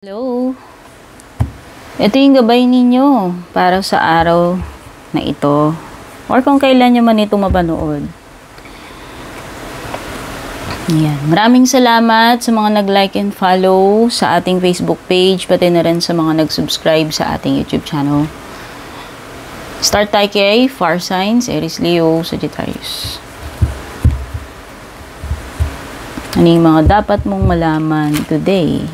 Hello! Ito yung gabay ninyo para sa araw na ito or kung kailan nyo man ito mapanood. Yan. Maraming salamat sa mga nag-like and follow sa ating Facebook page, pati na rin sa mga nag-subscribe sa ating YouTube channel. Start tayo kay Fire Signs, Aries, Leo, Sagittarius. Ano yung mga dapat mong malaman today?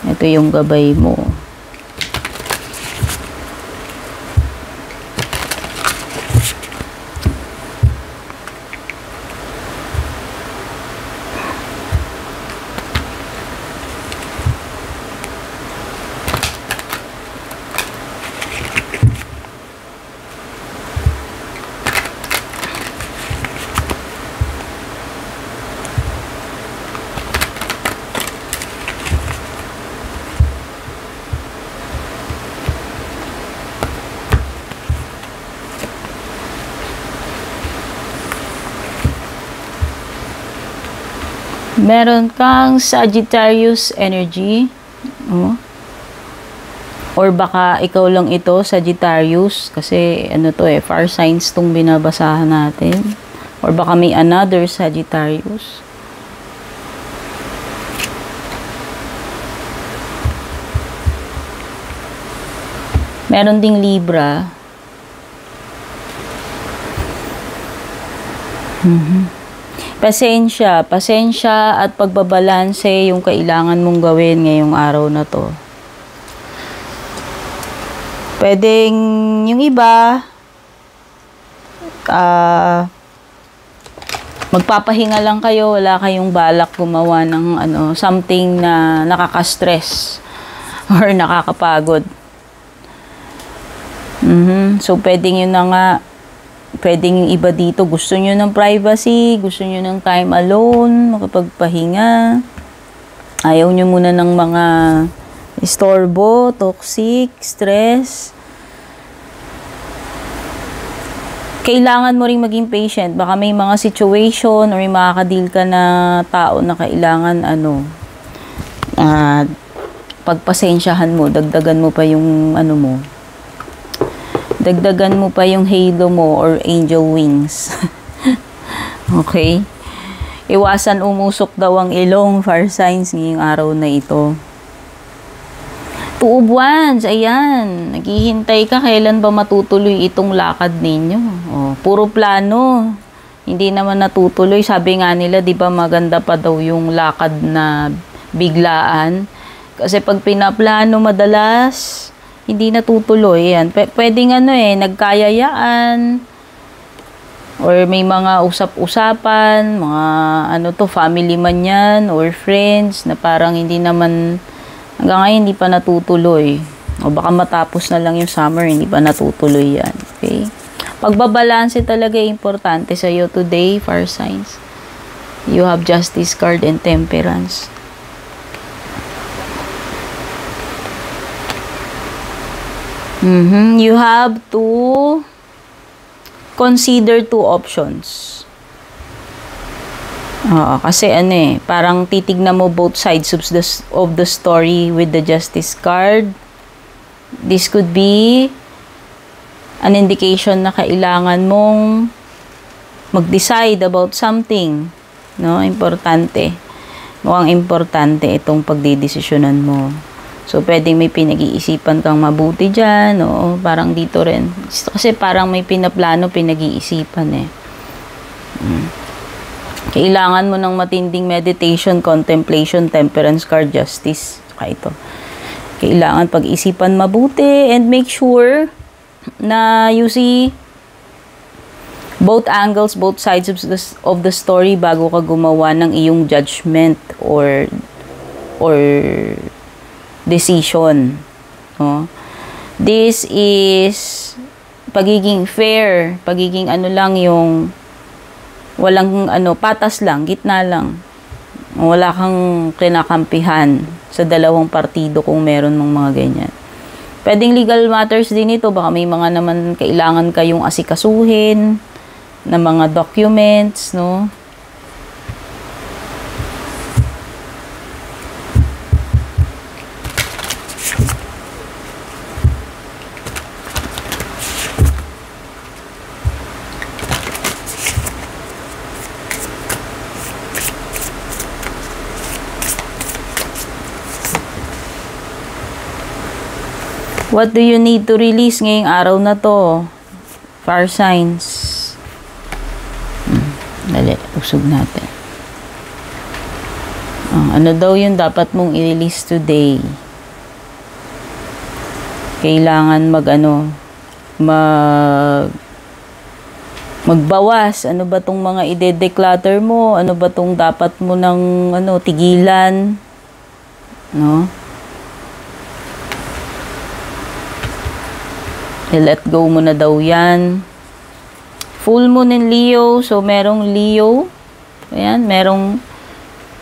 Ito yung gabay mo. Meron kang Sagittarius energy. Or baka ikaw lang ito, Sagittarius. Kasi ano to fire signs tong binabasahan natin. Or baka may another Sagittarius. Meron ding Libra. Pasensya at pagbabalanse yung kailangan mong gawin ngayong araw na to. Pwedeng yung iba magpapahinga lang kayo, wala kayong balak gumawa ng something na nakaka-stress or nakakapagod. So pwedeng yun na nga. Pwedeng yung iba dito, gusto nyo ng privacy, gusto nyo ng time alone, makapagpahinga. Ayaw nyo muna ng mga istorbo, toxic, stress. Kailangan mo ring maging patient. Baka may mga situation or may makakadil ka na tao na kailangan pagpasensyahan mo, dagdagan mo pa yung mo. Dagdagan mo pa yung halo mo or angel wings. Okay? Iwasan umusok daw ang ilong, fire signs, ngayong araw na ito. Two of Wands, ayan. Naghihintay ka, kailan ba matutuloy itong lakad ninyo? Puro plano. Hindi naman natutuloy. Sabi nga nila, di ba maganda pa daw yung lakad na biglaan. Kasi pag pinaplano madalas, hindi natutuloy yan. Pwedeng nagkayayaan or may mga usap-usapan, mga family man yan or friends na parang hindi naman hanggang ngayon hindi pa natutuloy. O baka matapos na lang yung summer, hindi pa natutuloy yan. Okay? Pagbabalanse talaga importante sa iyo today, fire signs. You have Justice card and Temperance. You have to consider two options. Kasi parang titignan mo both sides of the story with the Justice card. This could be an indication na kailangan mong mag-decide about something. No? Importante. Mukhang importante itong pagdidesisyonan mo. So, pwedeng may pinag-iisipan kang mabuti dyan, parang dito rin. Kasi parang may pinaplano, pinag-iisipan Kailangan mo ng matinding meditation, contemplation, Temperance card, Justice. Saka ito. Kailangan pag-isipan mabuti and make sure na you see both angles, both sides of the story bago ka gumawa ng iyong judgment or decision. This is pagiging fair, pagiging lang yung walang patas lang, gitna lang. Wala kang kinakampihan sa dalawang partido kung meron mong mga ganyan. Pwedeng legal matters din ito, baka may mga naman kailangan kayong asikasuhin na mga documents, no? What do you need to release ngayong araw na to? Fire signs. Dali, usog natin. Ano daw yung dapat mong i-release today? Kailangan magbawas. Ano ba tong mga ide-declutter mo? Ano ba tong dapat mo ng tigilan? No? I-let go mo na daw yan. Full moon in Leo. So, merong Leo. Ayan, merong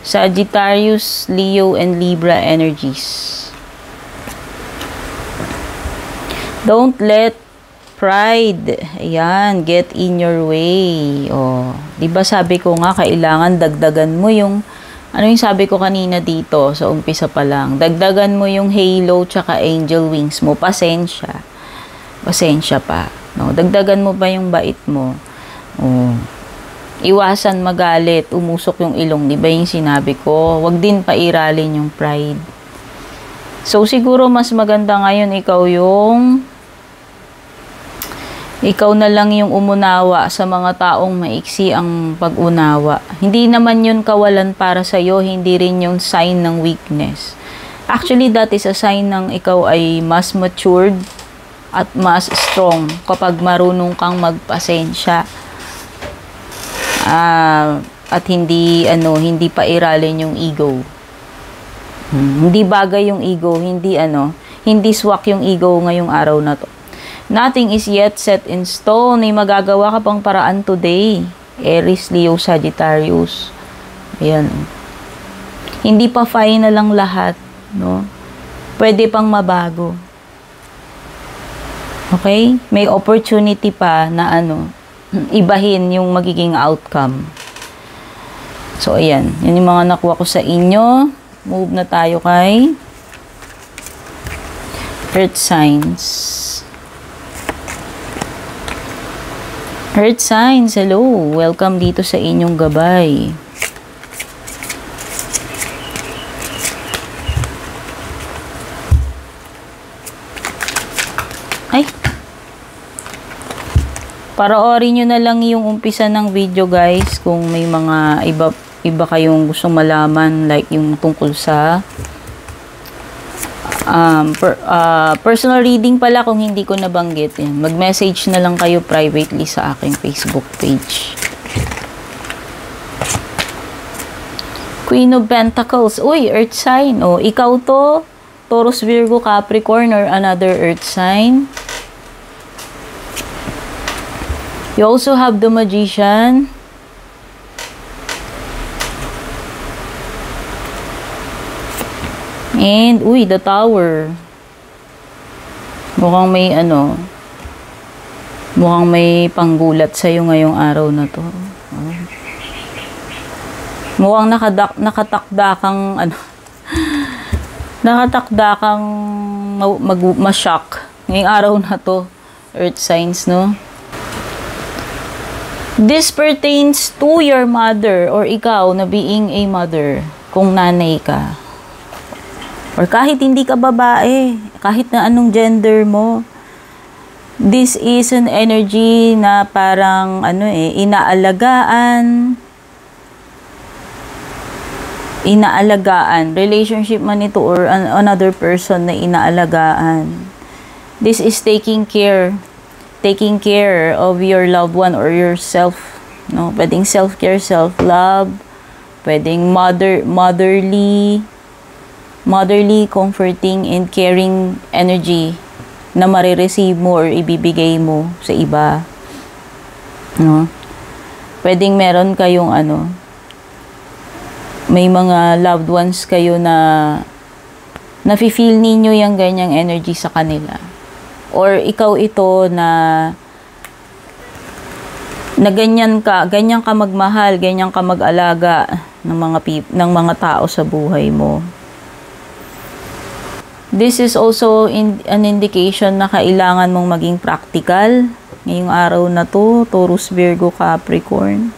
Sagittarius, Leo, and Libra energies. Don't let pride, ayan, get in your way. Oh, 'di ba sabi ko nga kailangan dagdagan mo yung sabi ko kanina dito sa umpisa pa lang. Dagdagan mo yung halo tsaka angel wings mo. Pasensya. Pasensya pa. No, dagdagan mo pa yung bait mo. Oh. Iwasan magalit, umusok yung ilong, 'di ba yung sinabi ko? Huwag din pairalin yung pride. So siguro mas maganda ngayon ikaw na lang yung umunawa sa mga taong maiksi ang pag-unawa. Hindi naman yun kawalan para sa'yo, hindi rin yung sign ng weakness. Actually, that is a sign ng ikaw ay mas matured at mas strong kapag marunong kang magpasensya. At hindi pairalin yung ego. Hindi bagay yung ego, hindi swak yung ego ngayong araw na to. Nothing is yet set in stone. May magagawa ka pang paraan today. Aries, Leo, Sagittarius. Ayan. Hindi pa final lang lahat, no? Pwede pang mabago. Okay? May opportunity pa na ibahin yung magiging outcome. So, ayan. Yan yung mga nakuha ko sa inyo. Move na tayo kay Earth signs. Earth signs, hello. Welcome dito sa inyong gabay. Ay. Panoorin nyo na lang yung umpisa ng video, guys, kung may mga iba kayong gustong malaman, like yung tungkol sa personal reading pala kung hindi ko nabanggit yan. Mag-message na lang kayo privately sa aking Facebook page. Queen of Pentacles. Uy, Earth sign. O, ikaw to. Taurus, Virgo, Capricorn, or another Earth sign. You also have the Magician. And, the Tower. Mukhang may panggulat sa'yo ngayong araw na to. Oh. Mukhang nakatakda kang ma-shock ngayong araw na to, Earth signs, no? This pertains to your mother or ikaw na being a mother, kung nanay ka. Or kahit hindi ka babae, kahit na anong gender mo, this is an energy na parang inaalagaan, relationship man ito or another person na inaalagaan. This is taking care of your loved one or yourself, no? Pwedeng self-care, self-love, pwedeng motherly, comforting, and caring energy na marireceive mo or ibibigay mo sa iba. No? Pwedeng meron kayong may mga loved ones kayo na nafe-feel ninyo yung ganyang energy sa kanila. Or ikaw ito na ganyan ka magmahal, ganyan ka mag-alaga ng mga tao sa buhay mo. This is also an indication na kailangan mong maging practical ngayong araw na to, Taurus, Virgo, Capricorn.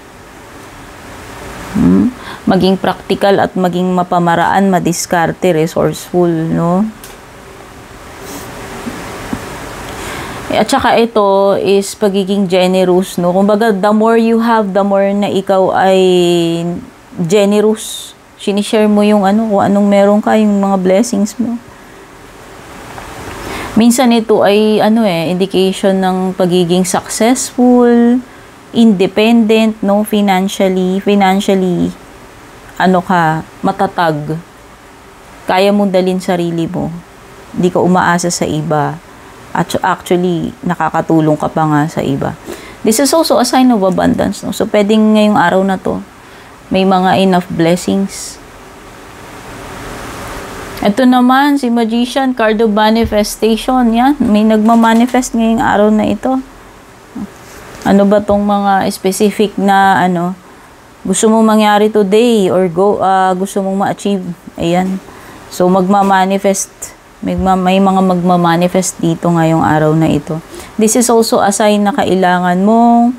Maging practical at maging mapamaraan, madiskarte, resourceful, no? At saka ito is pagiging generous, no? Kumbaga, the more you have, the more na ikaw ay generous. Sinishare mo yung ano, kung anong meron ka, yung mga blessings mo. Minsan ito ay indication ng pagiging successful, independent, no, financially matatag. Kaya mong dalhin sarili mo. Hindi ka umaasa sa iba. Actually, nakakatulong ka pa nga sa iba. This is also a sign of abundance, no? So pwedeng ngayong araw na to, may mga enough blessings. Ito naman, si Magician, card of manifestation. Yan, may nagmamanifest ngayong araw na ito. Ano ba tong mga specific na gusto mong mangyari today or gusto mong ma-achieve? Ayan. So, magmamanifest. May mga magmamanifest dito ngayong araw na ito. This is also a sign na kailangan mong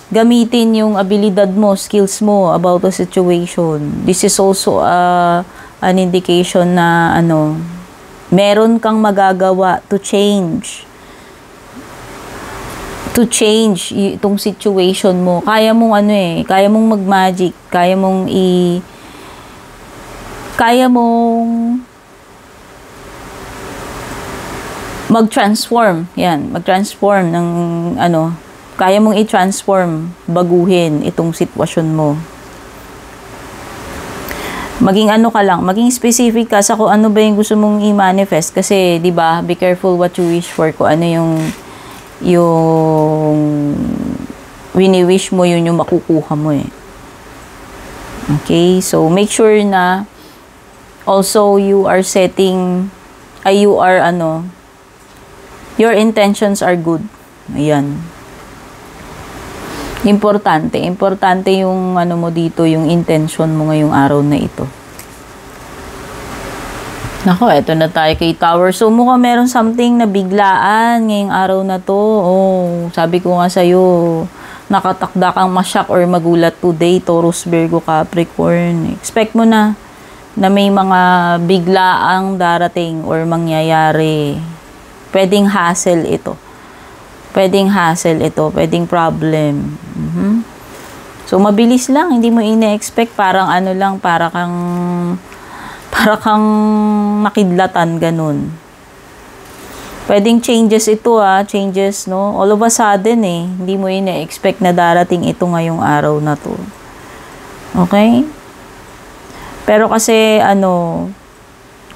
gamitin yung abilidad mo, skills mo about the situation. This is also an indication na meron kang magagawa to change itong situation mo. Kaya mong kaya mong mag-magic, kaya mong mag-transform. Yan, mag-transform ng kaya mong i-transform, baguhin itong sitwasyon mo. Maging maging specific ka sa kung ano ba yung gusto mong i-manifest. Kasi, di ba, be careful what you wish for. Kung ano yung wini-wish mo, yun yung makukuha mo eh. Okay? So, make sure na also you are setting, your intentions are good. Ayan. Importante yung mo dito, yung intention mo ngayong araw na ito. Nako, eto na tayo kay Tower. So, mukhang meron something na biglaan ngayong araw na to. Oh, sabi ko nga sa'yo, nakatakda kang masyak or magulat today, Taurus, Virgo, Capricorn. Expect mo na may mga biglaang darating or mangyayari. Pwedeng hassle ito. Pwedeng problem. So, mabilis lang. Hindi mo ina-expect. Parang para kang nakidlatan, ganun. Pwedeng changes ito, changes, no? All of a sudden, hindi mo ina-expect na darating ito ngayong araw na to. Okay? Pero kasi,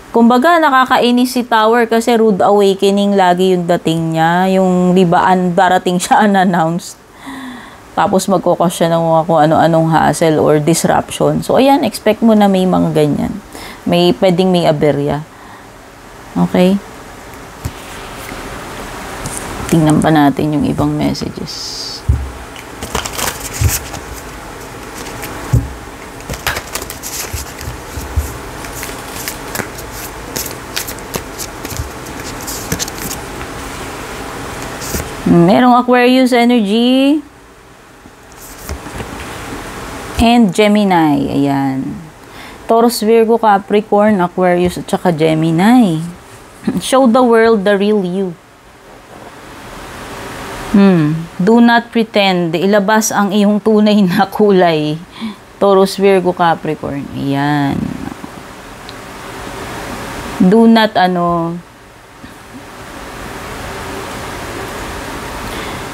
kumbaga, nakakainis si Tower kasi rude awakening lagi yung dating niya. Yung, di ba, darating siya unannounced. Tapos magkukos siya ng mga kung ano-anong hassle or disruption. So, ayan, expect mo na may mga ganyan. Pwedeng may aberya. Okay? Tingnan pa natin yung ibang messages. Merong Aquarius energy and Gemini. Ayan. Taurus, Virgo, Capricorn, Aquarius, at saka Gemini. Show the world the real you. Do not pretend. Ilabas ang iyong tunay na kulay. Taurus, Virgo, Capricorn. Ayan. Do not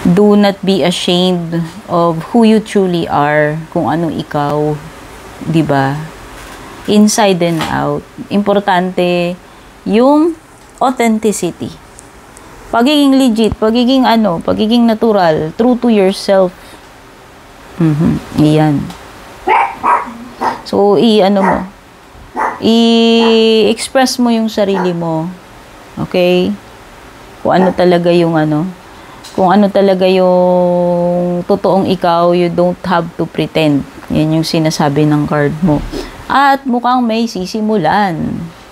do not be ashamed of who you truly are, kung ano ikaw, 'di ba? Inside and out. Importante yung authenticity. Pagiging legit, pagiging natural, true to yourself. Iyan. So, i-express mo yung sarili mo. Okay? Kung ano talaga yung totoong ikaw, you don't have to pretend. Yan yung sinasabi ng card mo. At mukhang may sisimulan.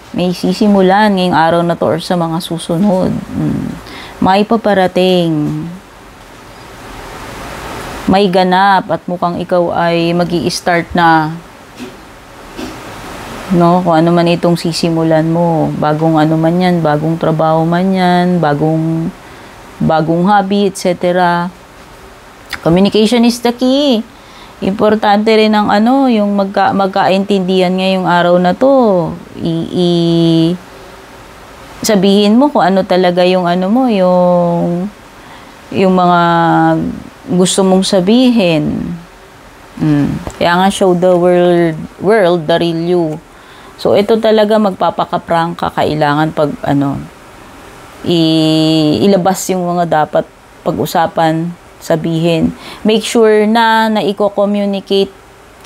May sisimulan ngayong araw na to or sa mga susunod. May paparating. May ganap at mukhang ikaw ay magi-start na. No? Kung ano man itong sisimulan mo. Bagong man yan, bagong trabaho man yan, bagong bagong hobby, etc. Communication is the key. Importante rin ang yung magkaintindihan ngayong araw na to. Sabihin mo kung ano talaga yung mo, yung mga gusto mong sabihin. Kaya nga show the world the real you. So ito talaga magpapaka-prank ka, kailangan pag ilabas yung mga dapat pag-usapan, sabihin. Make sure na i-communicate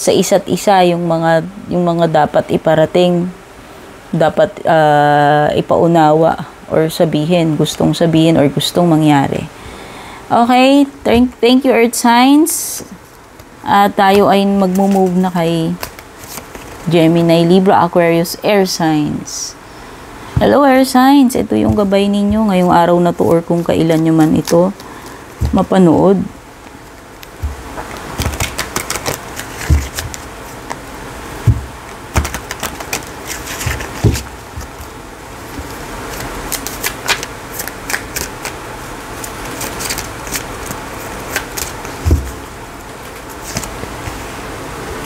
sa isa't isa yung mga dapat iparating, dapat ipaunawa or gustong sabihin or gustong mangyari. Okay, thank you Earth Signs. At tayo ay magmo-move na kay Gemini, Libra, Aquarius, Air Signs. Hello Air Signs, ito yung gabay ninyo ngayong araw na to or kung kailan nyo man ito mapanood.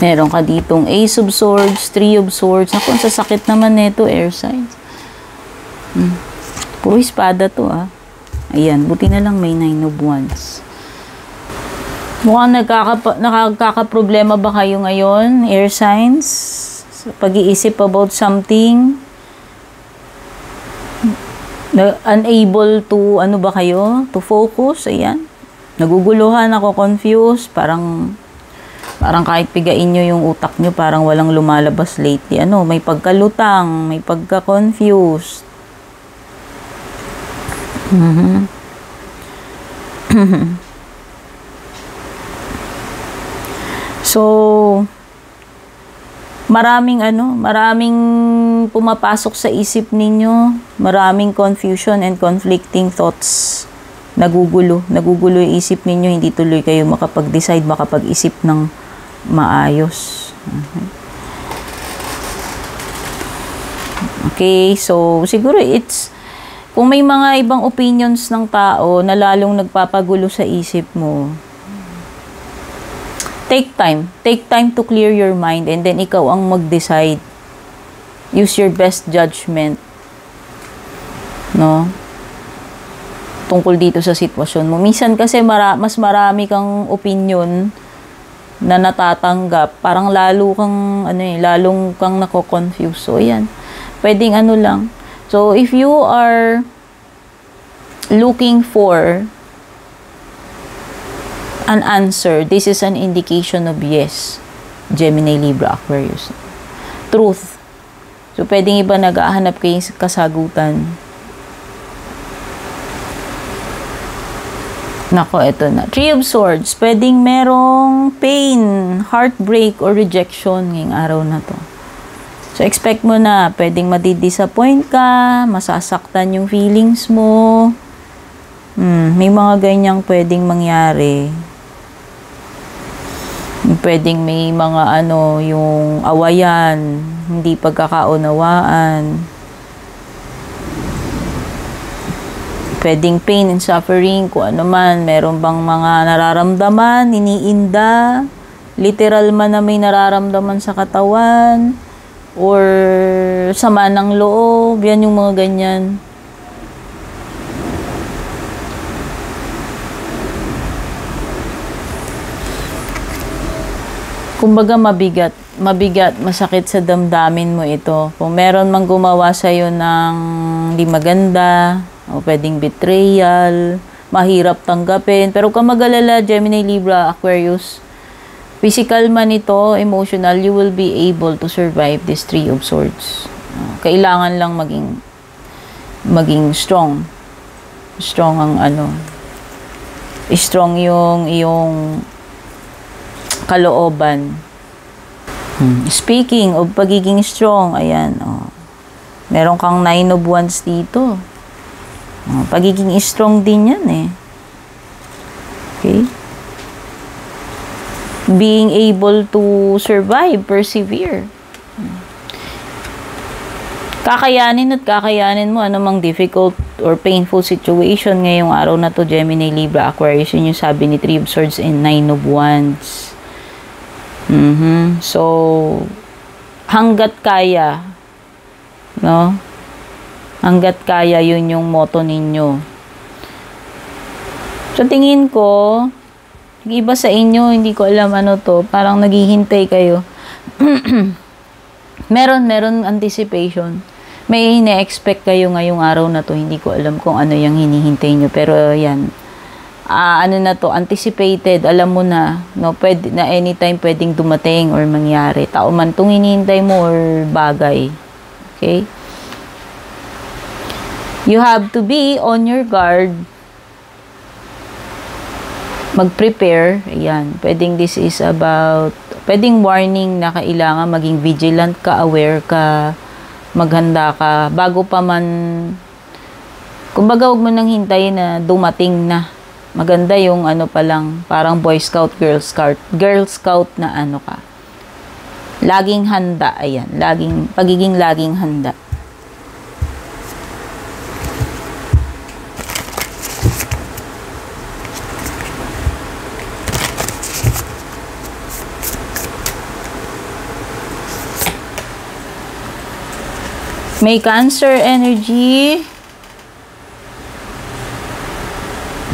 Meron ka ditong Ace of Swords, Three of Swords. Naku, ang sasakit naman nito, Air Signs. Puro espada to, Ayan, buti na lang may Nine of Wands. Mukhang nakakaproblema ba kayo ngayon, Air Signs? Sa pag-iisip about something? Unable to, ba kayo? To focus? Ayan. Naguguluhan ako, confused. Parang kahit pigain nyo yung utak nyo, parang walang lumalabas lately. May pagkalutang, may pagka-confused. So, maraming pumapasok sa isip ninyo, maraming confusion and conflicting thoughts. Nagugulo yung isip ninyo, hindi tuloy kayo makapag-decide, makapag-isip ng maayos. Okay, so siguro kung may mga ibang opinions ng tao na lalong nagpapagulo sa isip mo, take time to clear your mind and then ikaw ang mag-decide. Use your best judgment, tungkol dito sa sitwasyon mo. Minsan kasi mas marami kang opinion na natatanggap, parang lalong kang nako-confuse. So ayan, pwedeng lang. So if you are looking for an answer, this is an indication of yes, Gemini, Libra, Aquarius. Truth. So pwedeng iba nag-ahanap kayo sa kasagutan. Nako, ito na. Three of Swords. Pwedeng merong pain, heartbreak, or rejection ngayong araw na to. So, expect mo na, pwedeng madidisappoint ka, masasaktan yung feelings mo. May mga ganyang pwedeng mangyari. Pwedeng may mga yung awayan, hindi pagkakaunawaan. Pwedeng pain and suffering, kung ano man, meron bang mga nararamdaman, iniinda, literal man na may nararamdaman sa katawan, or sama ng loob, yan yung mga ganyan. Kumbaga mabigat, masakit sa damdamin mo ito. Kung meron mang gumawa sa'yo ng di maganda, o pwedeng betrayal, mahirap tanggapin. Pero kung mag-alala, Gemini, Libra, Aquarius, physical man ito, emotional, you will be able to survive this Three of Swords. Kailangan lang maging strong. Strong ang strong yung iyong kalooban. Speaking of pagiging strong, ayan, meron kang Nine of Wands dito. Pagiging strong din yan Okay? Being able to survive, persevere. Kakayanin at kakayanin mo anumang difficult or painful situation ngayong araw na to, Gemini, Libra, Aquarius. Yun yung sabi ni Three of Swords and Nine of Wands. So, hanggat kaya, no? Hanggat kaya, yun yung motto ninyo. So, tingin ko, iba sa inyo, hindi ko alam ano to, parang naghihintay kayo. meron anticipation. May ina-expect kayo ngayong araw na to, hindi ko alam kung ano yung hinihintay nyo, pero yan. Ano na to, anticipated, alam mo na, no, pwede, na anytime pwedeng dumating or mangyari. Tao man itong hinihintay mo or bagay. Okay? You have to be on your guard. Mag-prepare. Ayan. Pwedeng this is about, pwedeng warning na kailangan maging vigilant ka, aware ka, maghanda ka, bago pa man, kumbaga huwag mo nang hintayin na dumating na. Maganda yung ano pa lang, parang Boy Scout, Girl Scout na ano ka. Laging handa, ayan. Pagiging laging handa. May Cancer energy.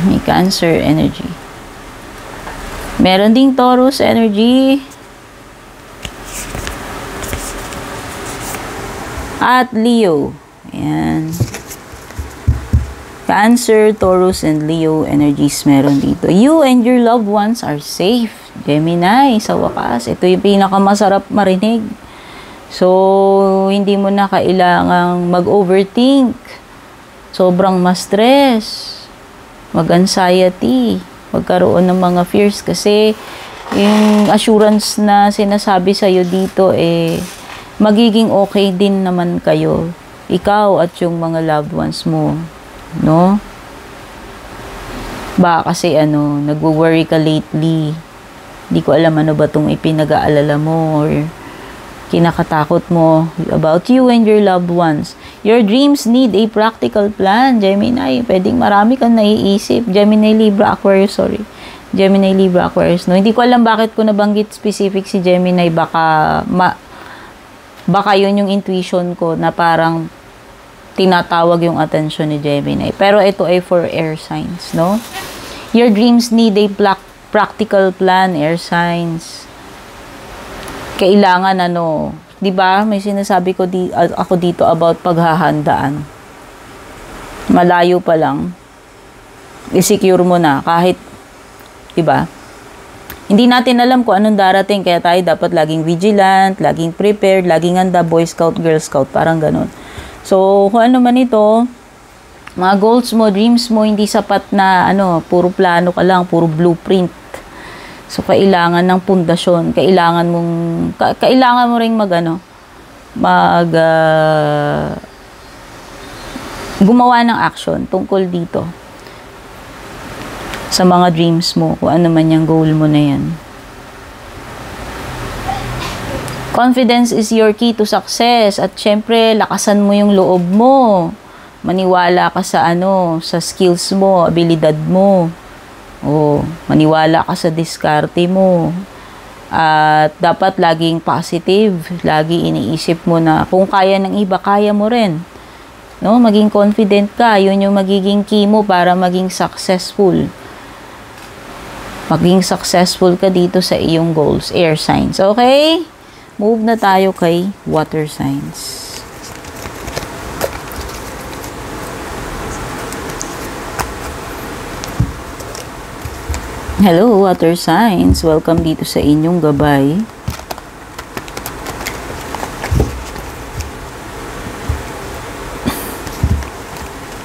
May Cancer energy. Meron ding Taurus energy. At Leo. Ayan. Cancer, Taurus, and Leo energies meron dito. You and your loved ones are safe. Gemini, sa wakas. Ito yung pinakamasarap marinig. So, hindi mo na kailangang mag-overthink. Sobrang ma-stress. Mag-anxiety. Magkaroon ng mga fears. Kasi, yung assurance na sinasabi sa'yo dito, magiging okay din naman kayo. Ikaw at yung mga loved ones mo. No? Baka kasi, nagwo-worry ka lately. Hindi ko alam ano ba itong ipinag-aalala mo or kinakatakot mo about you and your loved ones. Your dreams need a practical plan, Gemini. Pwedeng marami kang naiisip. Gemini, Libra, Aquarius, Gemini, Libra, Aquarius. No? Hindi ko alam bakit ko nabanggit specific si Gemini. Baka yun yung intuition ko na parang tinatawag yung attention ni Gemini. Pero ito ay for air signs, no? Your dreams need a practical plan, air signs. Kailangan 'di ba? May sinasabi ko ako dito about paghahandaan. Malayo pa lang. I-secure mo na kahit 'di ba? Hindi natin alam kung anong darating kaya tayo dapat laging vigilant, laging prepared, laging handa, Boy Scout, Girl Scout, parang ganun. So, kung ano man ito, mga goals mo, dreams mo, hindi sapat na puro plano ka lang, puro blueprint. So, kailangan ng pundasyon. Kailangan mo ring gumawa ng action tungkol dito. Sa mga dreams mo, kung ano man yung goal mo na yan. Confidence is your key to success. At syempre, lakasan mo yung loob mo. Maniwala ka sa sa skills mo, abilidad mo. Maniwala ka sa diskarte mo. At dapat laging positive. Lagi iniisip mo na kung kaya ng iba, kaya mo rin. No? Maging confident ka. Yun yung magiging key mo para maging successful. Maging successful ka dito sa iyong goals. Air signs. Okay? Move na tayo kay water signs. Hello, water signs. Welcome dito sa inyong gabay.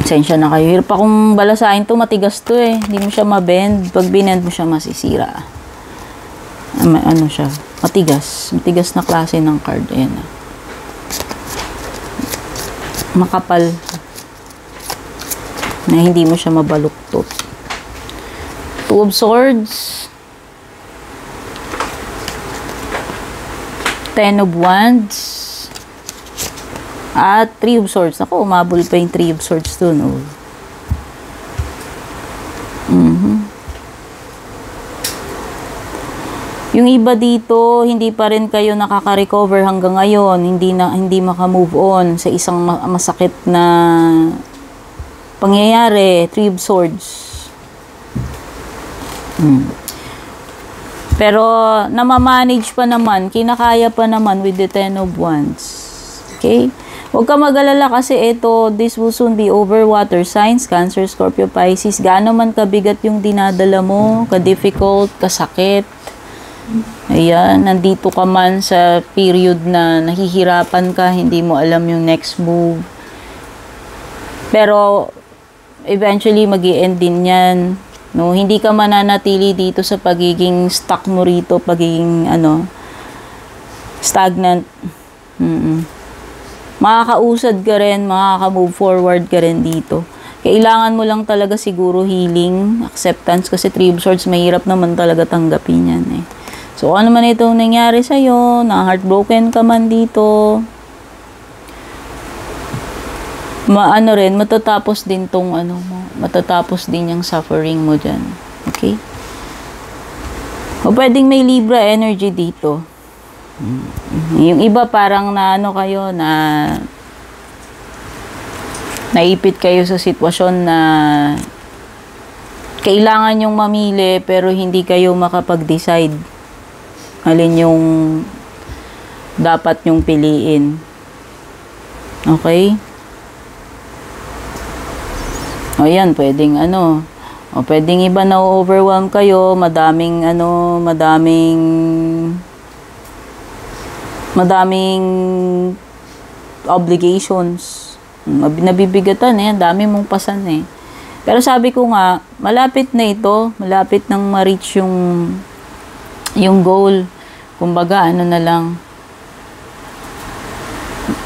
Pasensya na kayo. Hirap akong balasahin to. Matigas to Hindi mo siya mabend. Pag binend mo siya, masisira. Siya? Matigas. Matigas na klase ng card. Ayan na. Makapal. Na hindi mo siya mabaluktot. Two of Swords. Ten of Wands. At Three of Swords. Ako, umabol pa yung Three of Swords dun. Oh. Yung iba dito, hindi pa rin kayo nakaka-recover hanggang ngayon. Hindi maka-move on sa isang masakit na pangyayari. Three of Swords. Pero, namamanage pa naman, kinakaya pa naman with the Ten of Wands. Okay? Huwag ka mag-alala kasi this will soon be over. Water signs, Cancer, Scorpio, Pisces. Gaano man kabigat yung dinadala mo, ka-difficult, kasakit. Ayan, nandito ka man sa period na nahihirapan ka, hindi mo alam yung next move. Pero, eventually, mag-i-end din yan. No, hindi ka mananatili dito sa pagiging stuck mo rito, pagiging, stagnant. Makakausad ka rin, makaka-move forward ka rin dito. Kailangan mo lang talaga siguro healing, acceptance, kasi Three of Swords, mahirap naman talaga tanggapin yan eh. So, ano man itong nangyari sa'yo, na-heartbroken ka man dito, matatapos din tong matatapos din yung suffering mo dyan. Okay? O pwedeng may Libra energy dito. Yung iba parang kayo na naipit kayo sa sitwasyon na kailangan yung mamili pero hindi kayo makapag-decide alin yung dapat yung piliin. Okay? O yan, pwedeng pwedeng iba na overwhelm kayo, madaming obligations. Nabibigatan dami mong pasan eh. Pero sabi ko nga, malapit na ito, malapit nang ma-reach yung goal. Kumbaga, na lang,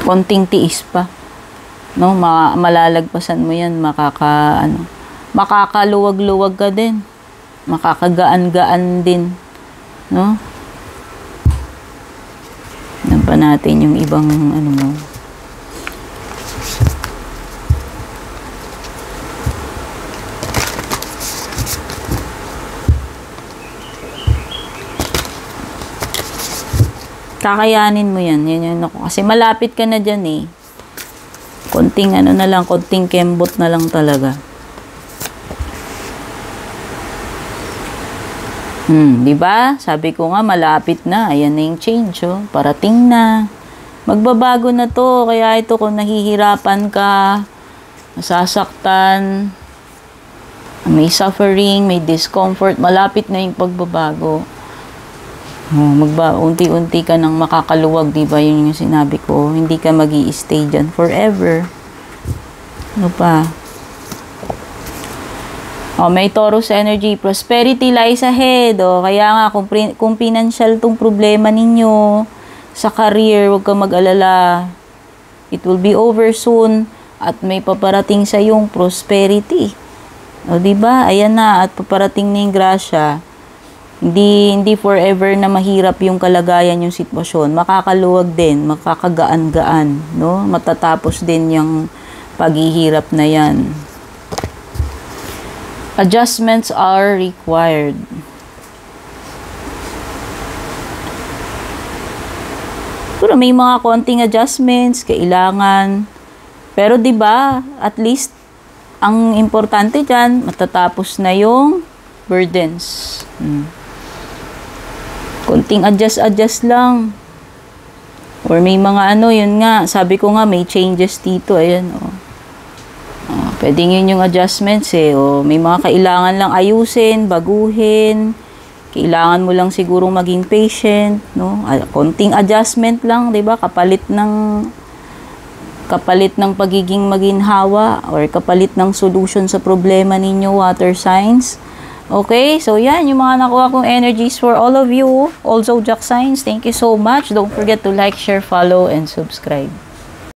konting tiis pa. No, malalagpasan mo yan, makakaluwag-luwag ka din. Makakagaan-gaan din. No? Yan pa natin yung ibang mo. Kakayanin mo yan. Yan ako. Kasi malapit ka na dyan eh. Konting konting kembot na lang talaga. Diba? Sabi ko nga, malapit na. Ayan na yung change, oh. Parating na. Magbabago na to. Kaya ito, kung nahihirapan ka, nasasaktan, may suffering, may discomfort, malapit na yung pagbabago. Unti-unti ka nang makakaluwag, diba? Yun yung sinabi ko. Hindi ka mag-i-stay dyan forever. Ano pa? May Taurus energy. Prosperity lies ahead. Kaya nga, kung financial tong problema ninyo sa career, huwag ka mag-alala. It will be over soon at may paparating sa yung prosperity. Diba? Ayan na. At paparating na yung grasya. Hindi forever na mahirap yung kalagayan, yung sitwasyon. Makakaluwag din, makakagaan-gaan, no? Matatapos din yung paghihirap na yan. Adjustments are required. Pero may mga konting adjustments, kailangan. Pero 'di ba, at least ang importante diyan, matatapos na yung burdens. Konting adjust lang. Or may mga yun nga, sabi ko nga, may changes dito. Ayan, pwedeng yun yung adjustments eh. May mga kailangan lang ayusin, baguhin. Kailangan mo lang sigurong maging patient, no? Konting adjustment lang, 'di ba? Kapalit ng pagiging maginhawa or kapalit ng solution sa problema ninyo, water signs. Okay, so yan, yung mga nakuha kong energies for all of you, all zodiac signs. Thank you so much. Don't forget to like, share, follow, and subscribe.